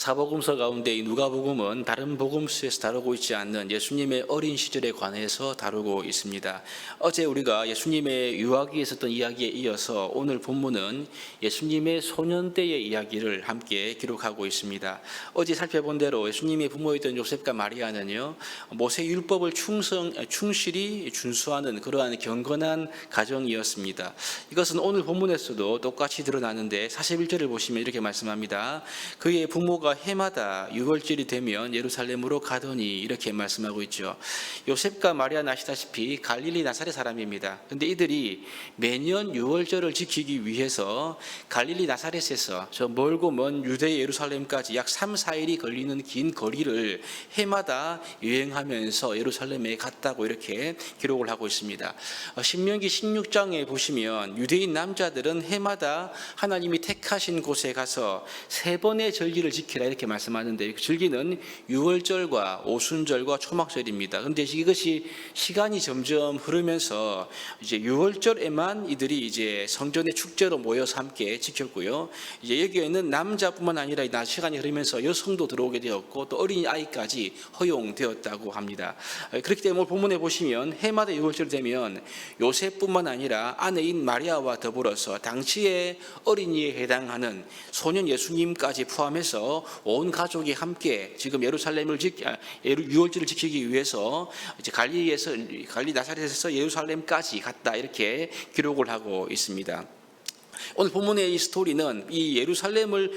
사복음서 가운데 이 누가복음은 다른 복음서에서 다루고 있지 않는 예수님의 어린 시절에 관해서 다루고 있습니다. 어제 우리가 예수님의 유아기에 있었던 이야기에 이어서 오늘 본문은 예수님의 소년 때의 이야기를 함께 기록하고 있습니다. 어제 살펴본 대로 예수님의 부모였던 요셉과 마리아는요, 모세 율법을 충실히 준수하는 그러한 경건한 가정이었습니다. 이것은 오늘 본문에서도 똑같이 드러나는데 41절을 보시면 이렇게 말씀합니다. 그의 부모가 해마다 유월절이 되면 예루살렘으로 가더니, 이렇게 말씀하고 있죠. 요셉과 마리아는 아시다시피 갈릴리 나사렛 사람입니다. 그런데 이들이 매년 유월절을 지키기 위해서 갈릴리 나사렛에서 저 멀고 먼 유대 예루살렘까지 약 3, 4일이 걸리는 긴 거리를 해마다 여행하면서 예루살렘에 갔다고 이렇게 기록을 하고 있습니다. 신명기 16장에 보시면 유대인 남자들은 해마다 하나님이 택하신 곳에 가서 3번의 절기를 지키라 이렇게 말씀하는데, 그 절기는 유월절과 오순절과 초막절입니다. 그런데 이것이 시간이 점점 흐르면서 이제 유월절에만 이들이 이제 성전의 축제로 모여서 함께 지켰고요. 이제 여기에는 남자뿐만 아니라 낮 시간이 흐르면서 여성도 들어오게 되었고 또 어린 아이까지 허용되었다고 합니다. 그렇기 때문에 본문에 보시면 해마다 유월절 되면 요셉뿐만 아니라 아내인 마리아와 더불어서 당시의 어린이에 해당하는 소년 예수님까지 포함해서 온 가족이 함께 지금 유월절을 지키기 위해서 이제 갈리 나사렛에서 예루살렘까지 갔다 이렇게 기록을 하고 있습니다. 오늘 본문의 이 스토리는 이 예루살렘에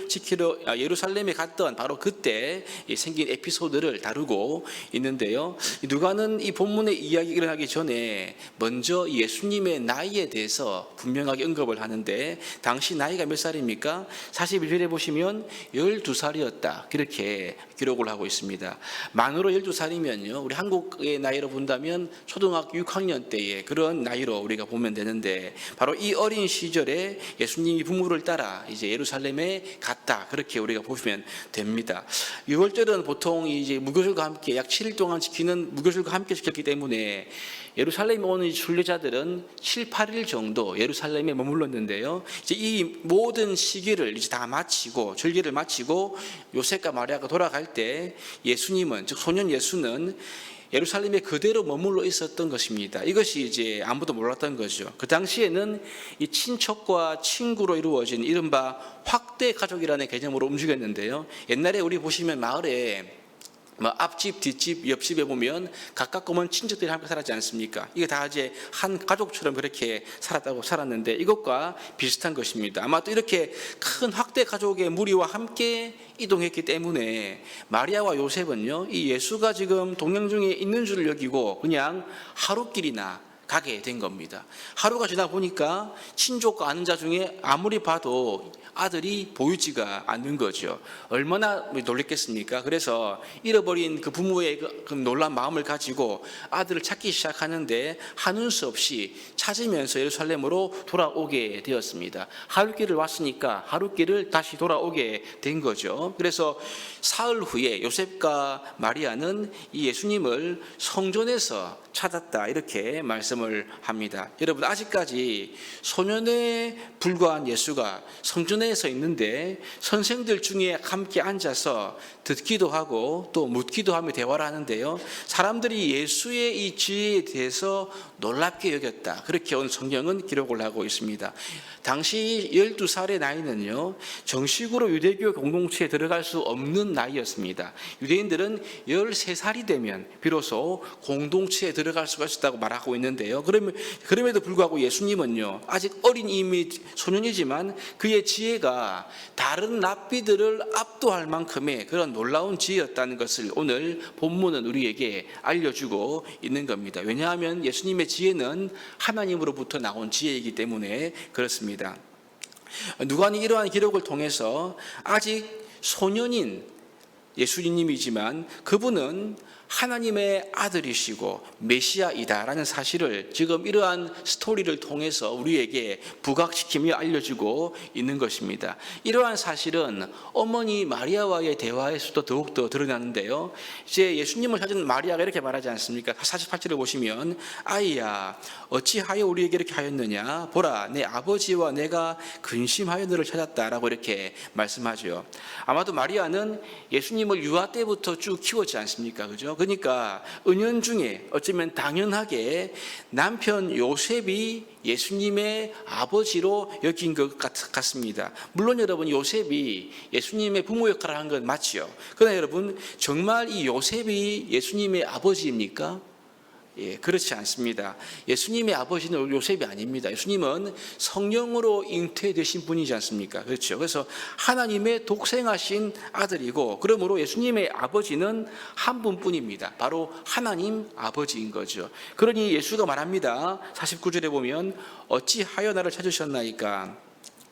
갔던 바로 그때 생긴 에피소드를 다루고 있는데요. 누가는 이 본문의 이야기가 일어나기 전에 먼저 예수님의 나이에 대해서 분명하게 언급을 하는데, 당시 나이가 몇 살입니까? 41절에 보시면 12살이었다 그렇게 기록을 하고 있습니다. 만으로 12살이면요 우리 한국의 나이로 본다면 초등학교 6학년 때의 그런 나이로 우리가 보면 되는데, 바로 이 어린 시절에 예수님이 부모를 따라 이제 예루살렘에 갔다 그렇게 우리가 보시면 됩니다. 유월절은 보통 이제 무교절과 함께 약 7일 동안 지키는 무교절과 함께 지켰기 때문에 예루살렘에 오는 순례자들은 7, 8일 정도 예루살렘에 머물렀는데요. 이제 이 모든 시기를 이제 다 마치고 절기를 마치고 요셉과 마리아가 돌아갈 때 예수님은, 즉 소년 예수는 예루살렘에 그대로 머물러 있었던 것입니다. 이것이 이제 아무도 몰랐던 거죠. 그 당시에는 이 친척과 친구로 이루어진 이른바 확대 가족이라는 개념으로 움직였는데요. 옛날에 우리 보시면 마을에 앞집, 뒷집, 옆집에 보면 가깝고 먼 친척들이 함께 살았지 않습니까? 이게 다 이제 한 가족처럼 그렇게 살았는데 이것과 비슷한 것입니다. 아마 또 이렇게 큰 확대 가족의 무리와 함께 이동했기 때문에 마리아와 요셉은요, 이 예수가 지금 동행 중에 있는 줄을 여기고 그냥 하루길이나 가게 된 겁니다. 하루가 지나 보니까 친족과 아는 자 중에 아무리 봐도 아들이 보이지가 않는 거죠. 얼마나 놀랬겠습니까? 그래서 잃어버린 그 부모의 그 놀란 마음을 가지고 아들을 찾기 시작하는데 하는 수 없이 찾으면서 예루살렘으로 돌아오게 되었습니다. 하루길을 왔으니까 하루길을 다시 돌아오게 된 거죠. 그래서 사흘 후에 요셉과 마리아는 이 예수님을 성전에서 찾았다 이렇게 말씀을 합니다. 여러분, 아직까지 소년에 불과한 예수가 성전에서 있는데 선생들 중에 함께 앉아서 듣기도 하고 또 묻기도 하며 대화를 하는데요, 사람들이 예수의 이 지혜에 대해서 놀랍게 여겼다 그렇게 오늘 성경은 기록을 하고 있습니다. 당시 12살의 나이는요 정식으로 유대교 공동체에 들어갈 수 없는 나이였습니다. 유대인들은 13살이 되면 비로소 공동체에 들어갈 수가 있었다고 말하고 있는데요, 그럼에도 불구하고 예수님은요 아직 어린 이미 소년이지만 그의 지혜가 다른 랍비들을 압도할 만큼의 그런 놀라운 지혜였다는 것을 오늘 본문은 우리에게 알려주고 있는 겁니다. 왜냐하면 예수님의 지혜는 하나님으로부터 나온 지혜이기 때문에 그렇습니다. 누가는 이러한 기록을 통해서 아직 소년인 예수님이지만 그분은 하나님의 아들이시고 메시아이다라는 사실을 지금 이러한 스토리를 통해서 우리에게 부각시키며 알려주고 있는 것입니다. 이러한 사실은 어머니 마리아와의 대화에서도 더욱더 드러나는데요. 이제 예수님을 찾은 마리아가 이렇게 말하지 않습니까? 48절을 보시면 아이야 어찌하여 우리에게 이렇게 하였느냐 보라 내 아버지와 내가 근심하여 너를 찾았다라고 이렇게 말씀하죠. 아마도 마리아는 예수님을 유아 때부터 쭉 키웠지 않습니까? 그죠? 그러니까 은연중에 어쩌면 당연하게 남편 요셉이 예수님의 아버지로 여긴 것 같습니다. 물론 여러분 요셉이 예수님의 부모 역할을 한 건 맞지요. 그러나 여러분 정말 이 요셉이 예수님의 아버지입니까? 예, 그렇지 않습니다. 예수님의 아버지는 요셉이 아닙니다. 예수님은 성령으로 잉태되신 분이지 않습니까? 그렇죠. 그래서 하나님의 독생하신 아들이고, 그러므로 예수님의 아버지는 한 분뿐입니다. 바로 하나님 아버지인 거죠. 그러니 예수가 말합니다. 49절에 보면 어찌하여 나를 찾으셨나이까?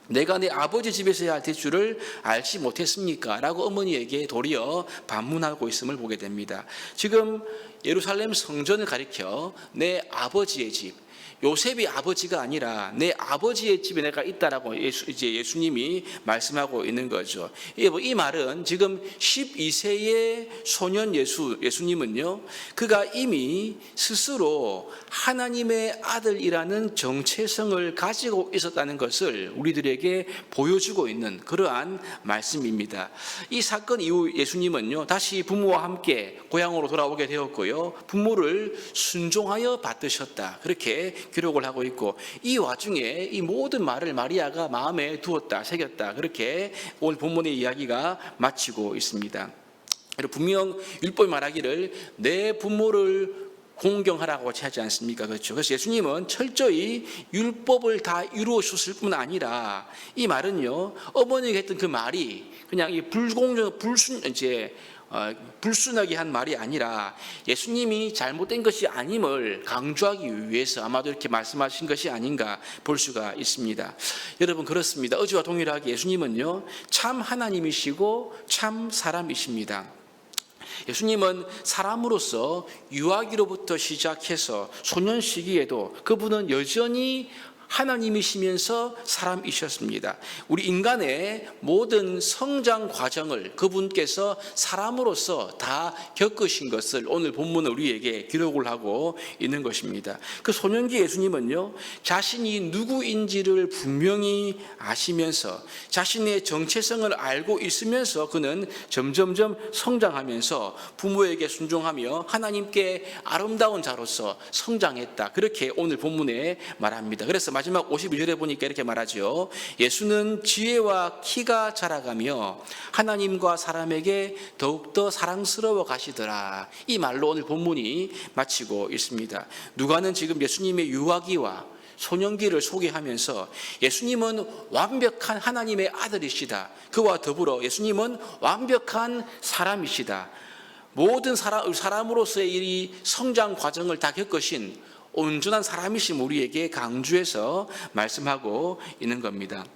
내가 내 아버지 집에서 해야 될 줄을 알지 못했습니까? 라고 어머니에게 도리어 반문하고 있음을 보게 됩니다. 지금 예루살렘 성전을 가리켜 내 아버지의 집, 요셉이 아버지가 아니라 내 아버지의 집에 내가 있다라고 예수님이 말씀하고 있는 거죠. 이 말은 지금 12세의 소년 예수님은요, 그가 이미 스스로 하나님의 아들이라는 정체성을 가지고 있었다는 것을 우리들에게 보여주고 있는 그러한 말씀입니다. 이 사건 이후 예수님은요, 다시 부모와 함께 고향으로 돌아오게 되었고요, 부모를 순종하여 받으셨다. 그렇게 기록을 하고 있고, 이 와중에 이 모든 말을 마리아가 마음에 두었다, 새겼다. 그렇게 오늘 본문의 이야기가 마치고 있습니다. 분명 율법이 말하기를 내 부모를 공경하라고 하지 않습니까? 그렇죠. 그래서 예수님은 철저히 율법을 다 이루어주셨을 뿐 아니라 이 말은요, 어머니가 했던 그 말이 그냥 불순하게 한 말이 아니라 예수님이 잘못된 것이 아님을 강조하기 위해서 아마도 이렇게 말씀하신 것이 아닌가 볼 수가 있습니다. 여러분 그렇습니다. 어제와 동일하게 예수님은요, 참 하나님이시고 참 사람이십니다. 예수님은 사람으로서 유아기로부터 시작해서 소년 시기에도 그분은 여전히 하나님이시면서 사람이셨습니다. 우리 인간의 모든 성장 과정을 그분께서 사람으로서 다 겪으신 것을 오늘 본문은 우리에게 기록을 하고 있는 것입니다. 그 소년기 예수님은요, 자신이 누구인지를 분명히 아시면서 자신의 정체성을 알고 있으면서 그는 점점점 성장하면서 부모에게 순종하며 하나님께 아름다운 자로서 성장했다. 그렇게 오늘 본문에 말합니다. 그래서 마지막 52절에 보니까 이렇게 말하죠. 예수는 지혜와 키가 자라가며 하나님과 사람에게 더욱더 사랑스러워 가시더라. 이 말로 오늘 본문이 마치고 있습니다. 누가는 지금 예수님의 유아기와 소년기를 소개하면서 예수님은 완벽한 하나님의 아들이시다. 그와 더불어 예수님은 완벽한 사람이시다. 모든 사람으로서의 이 성장 과정을 다 겪으신 온전한 사람이심 우리에게 강조해서 말씀하고 있는 겁니다.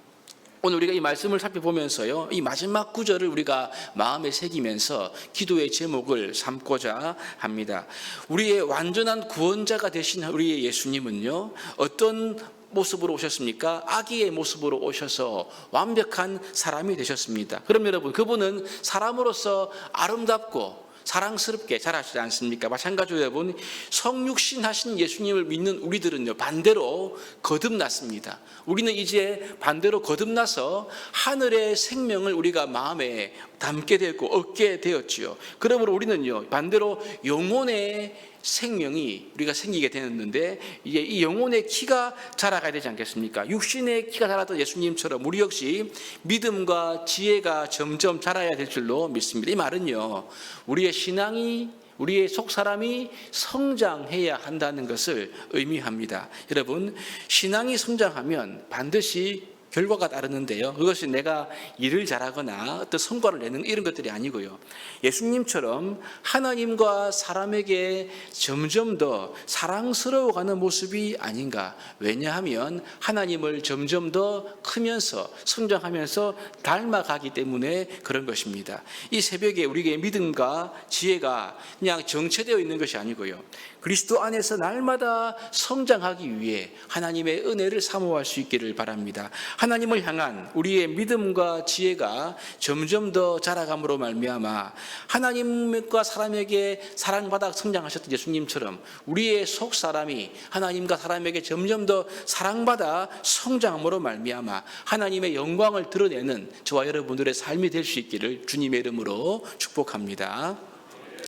오늘 우리가 이 말씀을 살펴보면서요, 이 마지막 구절을 우리가 마음에 새기면서 기도의 제목을 삼고자 합니다. 우리의 완전한 구원자가 되신 우리의 예수님은요, 어떤 모습으로 오셨습니까? 아기의 모습으로 오셔서 완벽한 사람이 되셨습니다. 그럼 여러분, 그분은 사람으로서 아름답고 사랑스럽게 자라시지 않습니까? 마찬가지로 여러분, 성육신 하신 예수님을 믿는 우리들은요, 반대로 거듭났습니다. 우리는 이제 반대로 거듭나서 하늘의 생명을 우리가 마음에 담게 되었고 얻게 되었지요. 그러므로 우리는요, 반대로 영혼의 생명이 우리가 생기게 되었는데, 이제 이 영혼의 키가 자라가야 되지 않겠습니까? 육신의 키가 자랐던 예수님처럼 우리 역시 믿음과 지혜가 점점 자라야 될 줄로 믿습니다. 이 말은요, 우리의 신앙이, 우리의 속사람이 성장해야 한다는 것을 의미합니다. 여러분, 신앙이 성장하면 반드시 결과가 따르는데요. 그것이 내가 일을 잘하거나 어떤 성과를 내는 이런 것들이 아니고요. 예수님처럼 하나님과 사람에게 점점 더 사랑스러워가는 모습이 아닌가. 왜냐하면 하나님을 점점 더 크면서 성장하면서 닮아가기 때문에 그런 것입니다. 이 새벽에 우리에게 믿음과 지혜가 그냥 정체되어 있는 것이 아니고요. 그리스도 안에서 날마다 성장하기 위해 하나님의 은혜를 사모할 수 있기를 바랍니다. 하나님을 향한 우리의 믿음과 지혜가 점점 더 자라감으로 말미암아 하나님과 사람에게 사랑받아 성장하셨던 예수님처럼 우리의 속 사람이 하나님과 사람에게 점점 더 사랑받아 성장함으로 말미암아 하나님의 영광을 드러내는 저와 여러분들의 삶이 될 수 있기를 주님의 이름으로 축복합니다.